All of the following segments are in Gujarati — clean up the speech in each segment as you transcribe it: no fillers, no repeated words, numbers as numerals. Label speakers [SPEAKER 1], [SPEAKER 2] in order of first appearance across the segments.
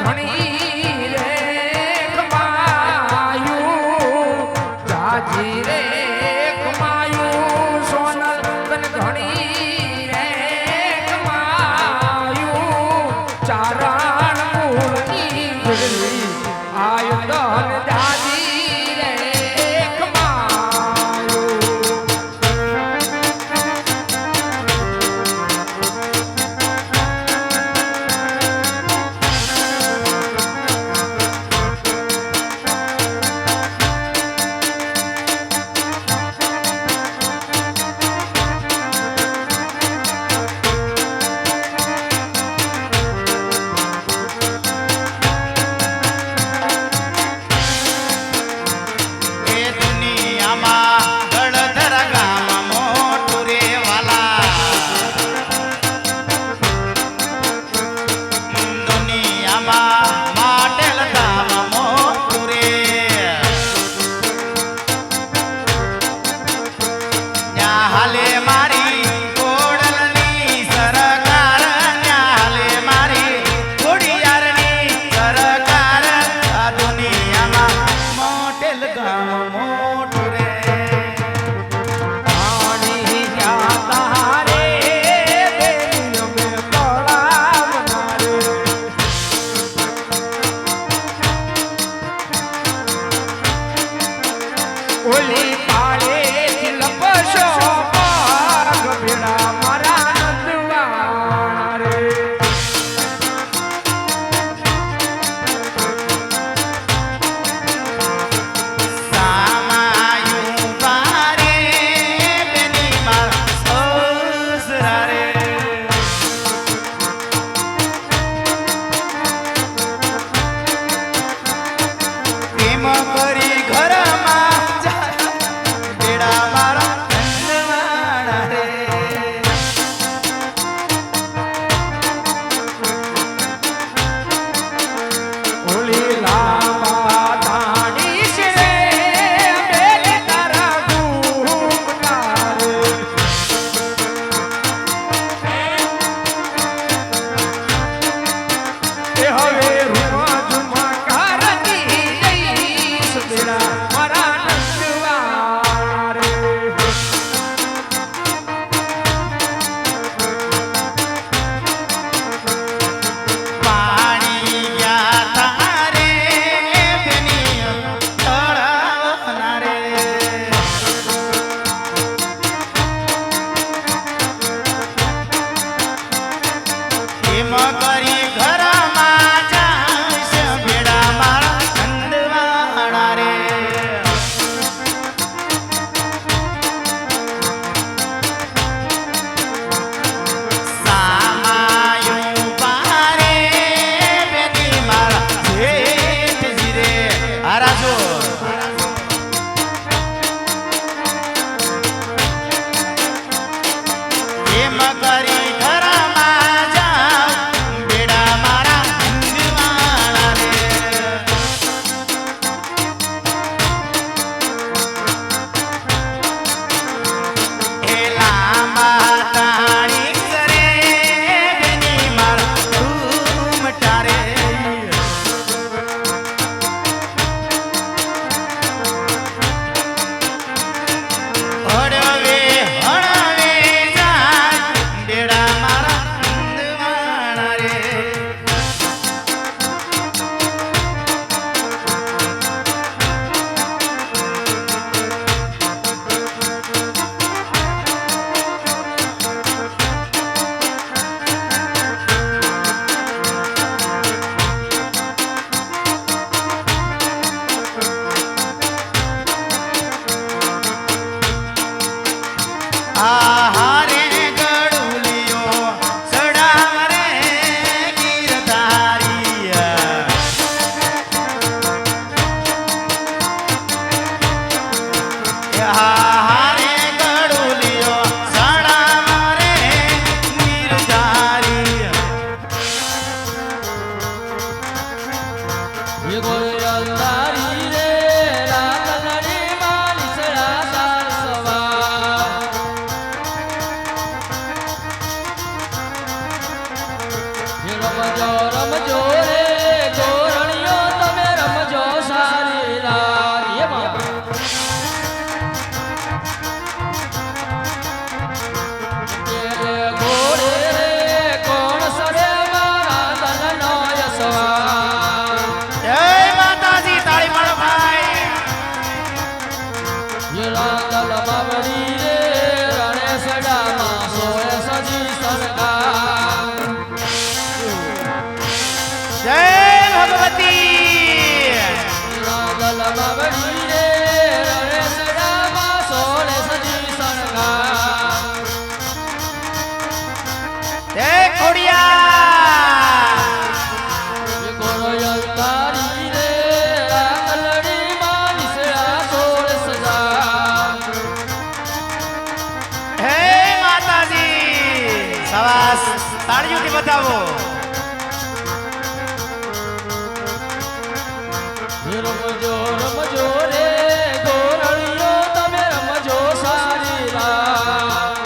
[SPEAKER 1] ઘણી રે કમાયું જાજી રે કમાયું સોનલ તન ઘણી રે કમાયું ચારણ મૂળની જોડલી આયુધન જાજી રે કમાયું ઓલી પાળે લપશો પાગ ભેડા મારા નંદવાણ રે
[SPEAKER 2] સામાયું પારે બેની મારા સસરા રે પ્રેમ કરી ઘરમાં તાળીઓથી બતાવો.
[SPEAKER 3] રમજો રમજો રે ગોરણીઓ તમે રમજો સારી રાત.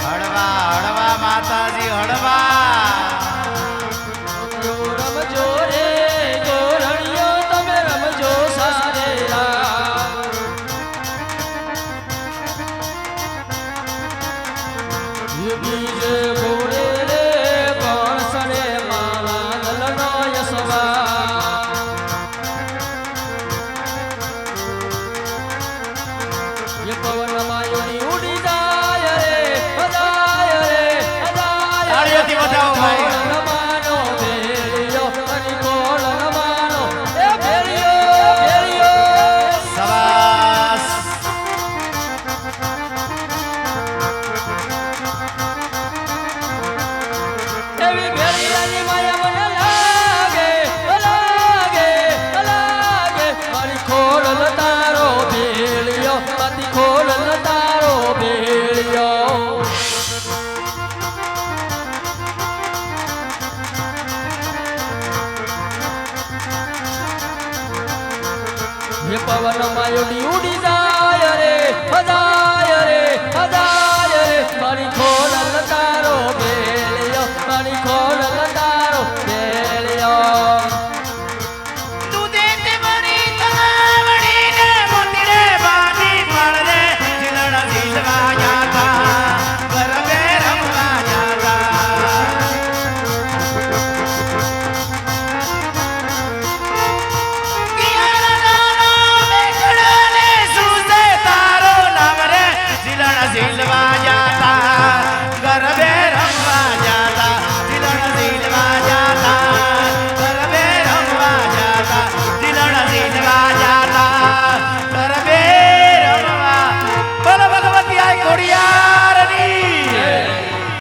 [SPEAKER 2] હળવા હળવા માતાજી હળવા.
[SPEAKER 3] રમજો રે ગોરણીઓ તમે રમજો સારી રાત. બીજે ઘોડે રે પણસને માલા દલનો યસવા. ये पवन मायुनी उड़ी जाए रे बजाए रे बजाए.
[SPEAKER 2] તાળીઓથી બતાવો ભાઈ.
[SPEAKER 3] માનો ભેળિયો અને કોલ માનો એ ભેળિયો ભેળિયો.
[SPEAKER 2] શાબાશ.
[SPEAKER 3] એવી ભેળિયાની માયા મને લાગે લાગે લાગે. મારી ખોલ તારો ભેળિયો મારી ખોલ તારો ભેળિયો. ये पवन मायुनी उड़ी जाए रे